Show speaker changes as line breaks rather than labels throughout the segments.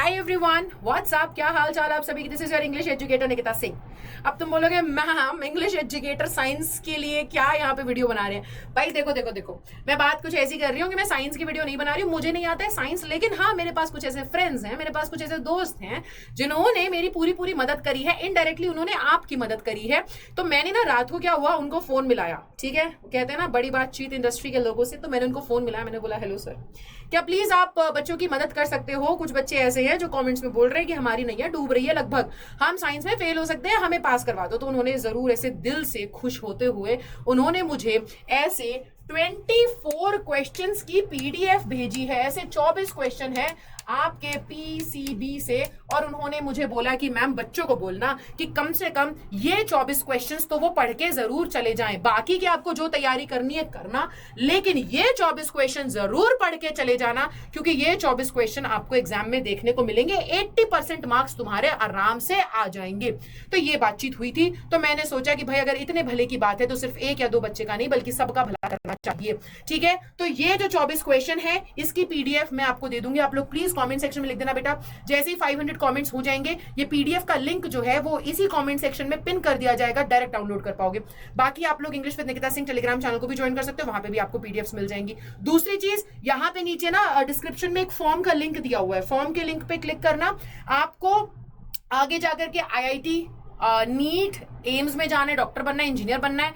Hi everyone, WhatsApp, क्या हाल चाल आप सभी की। This is your English educator Nikita Singh. अब तुम बोलोगे मैम इंग्लिश एजुकेटर साइंस के लिए क्या यहाँ पे वीडियो बना रहे हैं। भाई देखो देखो देखो, मैं बात कुछ ऐसी कर रही हूँ कि मैं साइंस की वीडियो नहीं बना रही हूँ, मुझे नहीं आता है साइंस, लेकिन हाँ मेरे पास कुछ ऐसे फ्रेंड्स हैं, मेरे पास कुछ ऐसे दोस्त हैं जिन्होंने मेरी पूरी पूरी मदद करी है। इनडायरेक्टली उन्होंने आपकी मदद करी है। तो मैंने ना रात को क्या हुआ, उनको फोन मिलाया, ठीक है, कहते हैं ना बड़ी बातचीत इंडस्ट्री के लोगों से। तो मैंने उनको फोन मिलाया, मैंने बोला हेलो सर, क्या प्लीज आप बच्चों की मदद कर सकते हो। कुछ बच्चे ऐसे हैं जो कमेंट्स में बोल रहे हैं कि हमारी नैया डूब रही है, लगभग हम साइंस में फेल हो सकते हैं, हमें पास करवा दो। तो उन्होंने जरूर ऐसे दिल से खुश होते हुए उन्होंने मुझे ऐसे 24 क्वेश्चंस की पीडीएफ भेजी है। ऐसे 24 क्वेश्चन है आपके पीसीबी से, और उन्होंने मुझे बोला कि मैम बच्चों को बोलना कि कम से कम ये 24 क्वेश्चंस तो वो पढ़ के जरूर चले जाएं। बाकी की आपको जो तैयारी करनी है करना, लेकिन ये 24 क्वेश्चन जरूर पढ़ के चले जाना, क्योंकि ये 24 क्वेश्चन आपको एग्जाम में देखने को मिलेंगे। 80% मार्क्स तुम्हारे आराम से आ जाएंगे। तो ये बातचीत हुई थी। तो मैंने सोचा कि भाई अगर इतने भले की बात है तो सिर्फ एक या दो बच्चे का नहीं बल्कि सबका भला करना चाहिए, ठीक है। तो ये जो 24 क्वेश्चन है इसकी पीडीएफ मैं आपको दे दूंगी। आप लोग प्लीज कमेंट सेक्शन में लिख देना बेटा। जैसे ही 500 कमेंट्स हो जाएंगे ये पीडीएफ का लिंक जो है वो इसी कमेंट सेक्शन में पिन कर दिया जाएगा, डायरेक्ट डाउनलोड कर पाओगे। बाकी आप लोग English with Nikita Singh Telegram channel को भी ज्वाइन कर सकते हो, वहां पे भी आपको पीडीएफ्स मिल जाएंगी। दूसरी चीज, यहाँ पे नीचे ना डिस्क्रिप्शन में एक फॉर्म का लिंक दिया हुआ है, फॉर्म के लिंक पे क्लिक करना। आपको आगे जाकर के आईआईटी, नीट, एम्स में जाना है, डॉक्टर बनना है, इंजीनियर बनना है,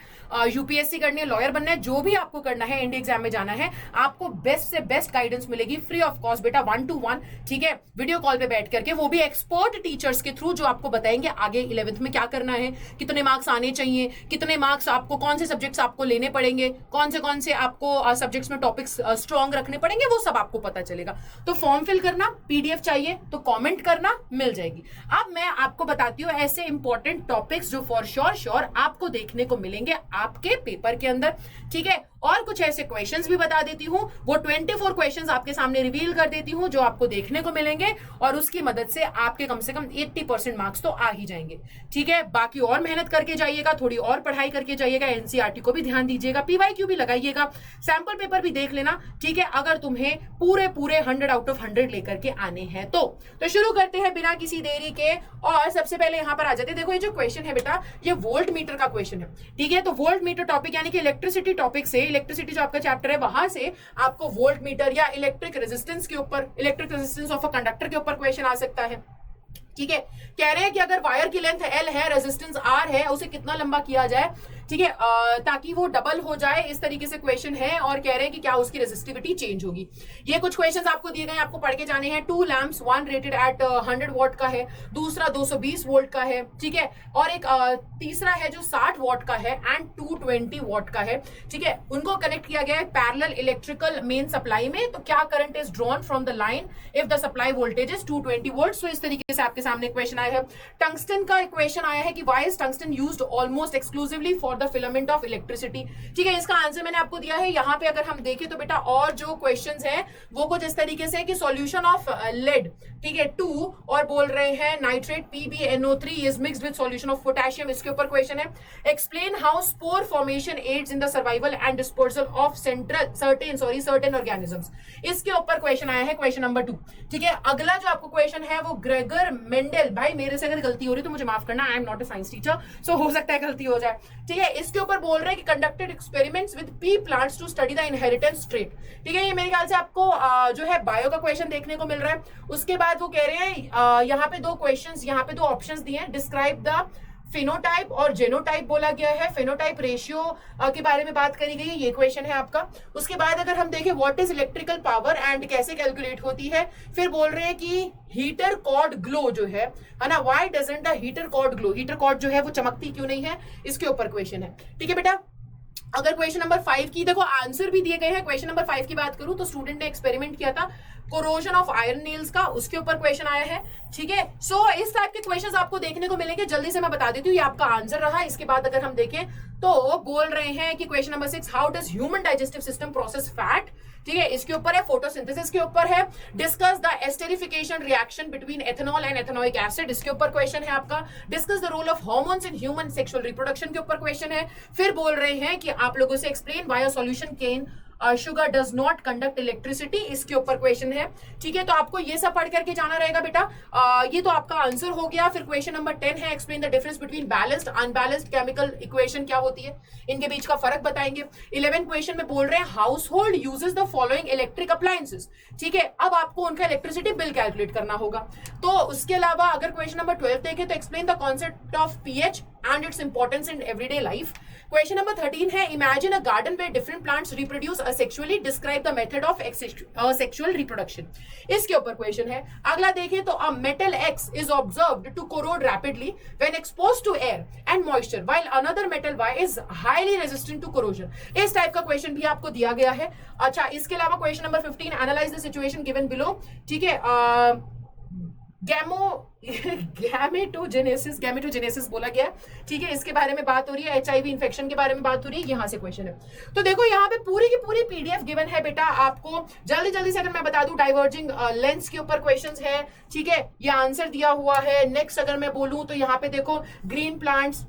यूपीएससी करनी है, लॉयर बनना है, जो भी आपको करना है, एनडी एग्जाम में जाना है, आपको बेस्ट से बेस्ट गाइडेंस मिलेगी फ्री ऑफ कॉस्ट बेटा, 1 to 1, ठीक है, वीडियो कॉल पे बैठ करके, वो भी एक्सपर्ट टीचर्स के थ्रू, जो आपको बताएंगे आगे 11th में क्या करना है, कितने मार्क्स आने चाहिए, कितने मार्क्स आपको, कौन से सब्जेक्ट्स आपको लेने पड़ेंगे, कौन से आपको सब्जेक्ट्स में टॉपिक्स स्ट्रॉन्ग रखने पड़ेंगे, वो सब आपको पता चलेगा। तो फॉर्म फिल करना, पीडीएफ चाहिए तो कॉमेंट करना, मिल जाएगी। अब मैं आपको बताती हूँ ऐसे इंपॉर्टेंट टॉपिक्स जो फॉर श्योर आपको देखने को मिलेंगे आपके पेपर के अंदर, ठीक है। और कुछ ऐसे क्वेश्चंस भी बता देती हूं, वो 24 क्वेश्चंस आपके सामने रिवील कर देती हूं जो आपको देखने को मिलेंगे, और उसकी मदद से आपके कम से कम 80% मार्क्स तो आ ही जाएंगे, ठीक है। बाकी और मेहनत करके जाइएगा, थोड़ी और पढ़ाई करके जाइएगा, एनसीईआरटी को भी ध्यान दीजिएगा, पीवाईक्यू भी लगाइएगा, सैंपल पेपर भी देख लेना, ठीक है, अगर तुम्हें पूरे 100 आउट ऑफ 100 लेकर के आने हैं तो शुरू करते हैं बिना किसी देरी के। और सबसे पहले यहां पर आ जाते हैं। देखो ये जो क्वेश्चन है बेटा, ये वोल्ट मीटर का क्वेश्चन है, ठीक है। तो वोल्ट मीटर टॉपिक यानी कि इलेक्ट्रिसिटी टॉपिक से, इलेक्ट्रिसिटी जो आपका चैप्टर है वहां से आपको वोल्ट मीटर या इलेक्ट्रिक रेजिस्टेंस के ऊपर, electric resistance of a conductor के ऊपर क्वेश्चन आ सकता है, ठीक है। कह रहे हैं कि अगर वायर की लेंथ L है, रेजिस्टेंस R है, उसे कितना लंबा किया जाए, ठीक है, ताकि वो डबल हो जाए, इस तरीके से क्वेश्चन है। और कह रहे हैं कि क्या उसकी रेजिस्टिविटी चेंज होगी। ये कुछ क्वेश्चंस आपको दिए गए, आपको पढ़ के जाने हैं। 2 लैंप्स, 1 रेटेड एट 100 वॉट का है, दूसरा 220 वोल्ट का है, ठीक है, और एक तीसरा है जो 60 वॉट का है एंड 220 वॉट का है, ठीक है। उनको कनेक्ट किया गया है पैरेलल इलेक्ट्रिकल मेन सप्लाई में। तो क्या current is drawn from the line if the supply voltage is 220 volt. So इस तरीके से आपके सामने क्वेश्चन आया है। टंगस्टन का क्वेश्चन आया है कि why is tungsten used almost exclusively for the filament of electricity, ठीक है। इसका आंसर मैंने आपको दिया है। यहाँ पे अगर हम देखें तो बेटा और जो क्वेश्चंस हैं वो कुछ इस तरीके से कि सॉल्यूशन ऑफ लेड, ठीक है, 2, और बोल रहे हैं nitrate PbNO3 is mixed with solution of potassium, इसके ऊपर क्वेश्चन है। Explain how spore formation aids in the survival and dispersal of certain organisms, इसके ऊपर क्वेश्चन आया है, क्वेश्चन नंबर 2, ठीक है। अगला जो आपको क्वेश्चन है वो ग्रेगर मेंडल, भाई मेरे से अगर गलती हो रही तो मुझे माफ करना, I am not a science teacher, so हो सकता है गलती हो जाए, ठीक है। इसके ऊपर बोल रहे हैं कि conducted experiments with pea plants to study the inheritance trait, ठीक है। ये मेरे ख्याल से आपको जो है बायो का क्वेश्चन देखने को मिल रहा है। उसके बाद वो कह रहे हैं यहाँ पे 2 क्वेश्चंस, यहाँ पे 2 ऑप्शंस दिए हैं, डिस्क्राइब द फिनोटाइप और जेनोटाइप बोला गया है। फिनोटाइप रेशियो के बारे में बात करी गई है, ये क्वेश्चन है आपका। उसके बाद अगर हम देखें what is electrical power and कैसे कैलकुलेट होती है, फिर बोल रहे हैं कि हीटर कॉर्ड ग्लो जो है ना, why doesn't the heater cord glow, heater cord जो है वो चमकती क्यों नहीं है, इसके ऊपर क्वेश्चन है, ठीक है बेटा। अगर क्वेश्चन नंबर 5 की, देखो आंसर भी दिए गए हैं। क्वेश्चन नंबर 5 की बात करूं तो स्टूडेंट ने एक्सपेरिमेंट किया था कोरोजन ऑफ आयरन नेल्स का, उसके ऊपर क्वेश्चन आया है, ठीक है। सो इस टाइप के क्वेश्चंस आपको देखने को मिलेंगे। जल्दी से मैं बता देती हूँ, ये आपका आंसर रहा। इसके बाद अगर हम देखें तो बोल रहे हैं कि question number 6, how does human digestive system process fat, ठीक है, इसके ऊपर है। फोटोसिंथेसिस के ऊपर है। Discuss the esterification reaction between ethanol and ethanoic acid, इसके ऊपर क्वेश्चन है आपका। Discuss the role of hormones in human sexual reproduction के ऊपर क्वेश्चन है। फिर बोल रहे हैं कि आप लोगों से explain why a solution cane sugar does not conduct electricity, इसके ऊपर क्वेश्चन है। ठीक है, तो आपको ये सब पढ़ करके जाना रहेगा बेटा। ये तो आपका आंसर हो गया। फिर क्वेश्चन नंबर 10 है, explain the difference between balanced unbalanced chemical equation, क्या होती है, इनके बीच का फर्क बताएंगे। 11 क्वेश्चन में बोल रहे हैं house hold uses the following electric appliances. ठीक है, अब आपको उनका इलेक्ट्रिसिटी बिल कैलकुलेट करना होगा। तो उसके अलावा अगर क्वेश्चन नंबर 12 देखें तो explain the concept of pH and its importance in everyday life. Question number 13 है, imagine a garden where different plants reproduce asexually, describe the method of asexual reproduction. इसके ऊपर क्वेश्चन है। अगला देखें तो a metal X is observed to corrode rapidly when exposed to air and moisture, while another metal Y is highly resistant to corrosion. इस type का question भी आपको दिया गया है। अच्छा, इसके अलावा question number 15, analyse the situation given below. ठीक है, गैमेटोजेनेसिस बोला गया। ठीक है, इसके बारे में बात हो रही है। एचआईवी इन्फेक्शन के बारे में बात हो रही है, यहां से क्वेश्चन है। तो देखो यहाँ पे पूरी की पूरी पीडीएफ गिवन है बेटा आपको। जल्दी जल्दी से अगर मैं बता दूं, डाइवर्जिंग लेंस के ऊपर क्वेश्चंस है। ठीक है, ये आंसर दिया हुआ है। नेक्स्ट अगर मैं बोलूं तो यहाँ पे देखो ग्रीन प्लांट्स,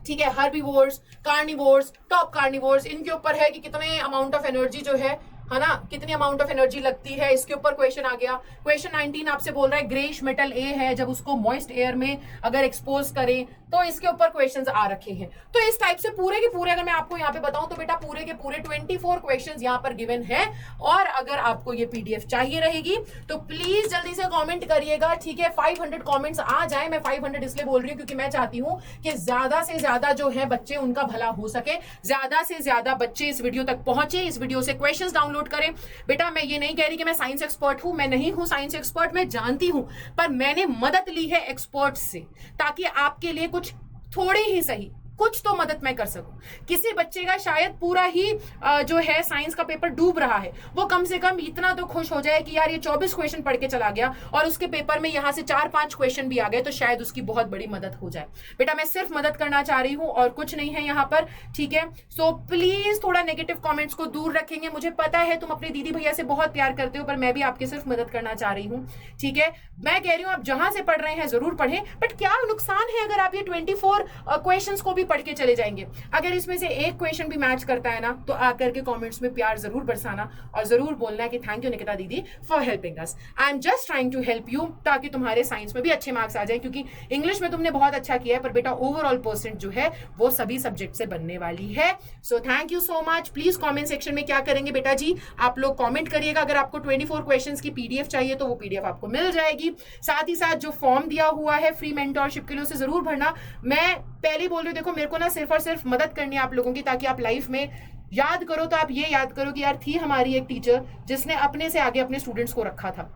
ठीक है, हर्बीवोर्स, कार्निवोर्स, टॉप कार्निवोर्स, इनके ऊपर है कि कितने अमाउंट ऑफ एनर्जी जो है ना, कितनी अमाउंट ऑफ एनर्जी लगती है, इसके ऊपर क्वेश्चन आ गया। क्वेश्चन 19 आपसे बोल रहा है ग्रेइश मेटल ए है, जब उसको मॉइस्ट एयर में अगर एक्सपोज करें तो इसके ऊपर क्वेश्चंस आ रखे हैं। तो इस टाइप से पूरे के पूरे अगर मैं आपको यहाँ पे बताऊं तो बेटा पूरे के पूरे 24 क्वेश्चंस यहाँ पर गिवन है। और अगर आपको ये पीडीएफ चाहिए रहेगी तो प्लीज जल्दी से कमेंट करिएगा। ठीक है, 500 कमेंट्स आ जाए। मैं 500 इसलिए बोल रही हूँ क्योंकि मैं चाहती हूँ कि ज्यादा से ज्यादा जो है बच्चे, उनका भला हो सके, ज्यादा से ज्यादा बच्चे इस वीडियो तक पहुंचे, इस वीडियो से क्वेश्चंस डाउनलोड करें। बेटा मैं ये नहीं कह रही कि मैं साइंस एक्सपर्ट हूं, मैं नहीं हूं साइंस एक्सपर्ट, मैं जानती हूं, पर मैंने मदद ली है एक्सपर्ट से, ताकि आपके लिए कुछ थोड़ी ही सही कुछ तो मदद मैं कर सकूं। किसी बच्चे का शायद पूरा ही जो है साइंस का पेपर डूब रहा है, वो कम से कम इतना तो खुश हो जाए कि यार ये 24 क्वेश्चन पढ़ के चला गया और उसके पेपर में यहां से 4-5 क्वेश्चन भी आ गए, तो शायद उसकी बहुत बड़ी मदद हो जाए। बेटा मैं सिर्फ मदद करना चाह रही हूं और कुछ नहीं है यहाँ पर। ठीक है, सो प्लीज थोड़ा नेगेटिव कॉमेंट्स को दूर रखेंगे। मुझे पता है तुम अपने दीदी भैया से बहुत प्यार करते हो, पर मैं भी आपकी सिर्फ मदद करना चाह रही हूँ। ठीक है, मैं कह रही हूँ आप जहां से पढ़ रहे हैं जरूर पढ़ें, बट क्या नुकसान है अगर आप ये 24 क्वेश्चंस को भी पढ़ के चले जाएंगे। अगर इसमें से एक क्वेश्चन भी मैच करता है ना, तो आकर के कमेंट्स में प्यार जरूर बरसाना और जरूर बोलना है कि थैंक यू निकिता दीदी for helping us. I am just trying to help you, ताकि तुम्हारे साइंस में भी अच्छे मार्क्स आ जाए, क्योंकि इंग्लिश में तुमने बहुत अच्छा किया है, पर बेटा ओवरऑल परसेंट जो है वो सभी सब्जेक्ट से बनने वाली है। So thank you so much. Please comment section में क्या करेंगे बेटा जी, आप लोग कॉमेंट करिएगा। अगर आपको 24 क्वेश्चन की पीडीएफ चाहिए तो वो पीडीएफ आपको मिल जाएगी। साथ ही साथ जो फॉर्म दिया हुआ है फ्री मेंटोरशिप के लिए, उसे जरूर भरना। मैं पहले बोल रही हूँ, देखो मेरे को ना सिर्फ और सिर्फ मदद करनी है आप लोगों की, ताकि आप लाइफ में याद करो तो आप ये याद करो कि यार थी हमारी एक टीचर जिसने अपने से आगे अपने स्टूडेंट्स को रखा था।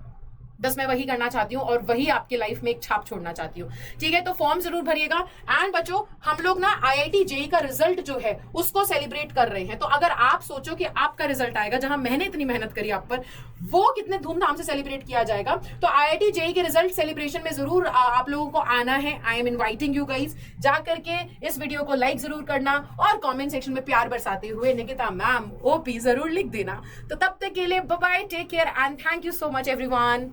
बस मैं वही करना चाहती हूँ और वही आपके लाइफ में एक छाप छोड़ना चाहती हूँ। ठीक है, तो फॉर्म जरूर भरिएगा। एंड बच्चों हम लोग ना IIT JEE का रिजल्ट जो है उसको सेलिब्रेट कर रहे हैं। तो अगर आप सोचो कि आपका रिजल्ट आएगा, जहां मैंने इतनी मेहनत करी आप पर, वो कितने धूमधाम से सेलिब्रेट किया जाएगा, तो IIT JEE के रिजल्ट सेलिब्रेशन में जरूर आप लोगों को आना है। I am inviting you guys. जा करके इस वीडियो को लाइक जरूर करना और कॉमेंट सेक्शन में प्यार बरसाते हुए निकिता मैम OP जरूर लिख देना। तो तब तक के लिए bye bye, take care and thank you so much everyone.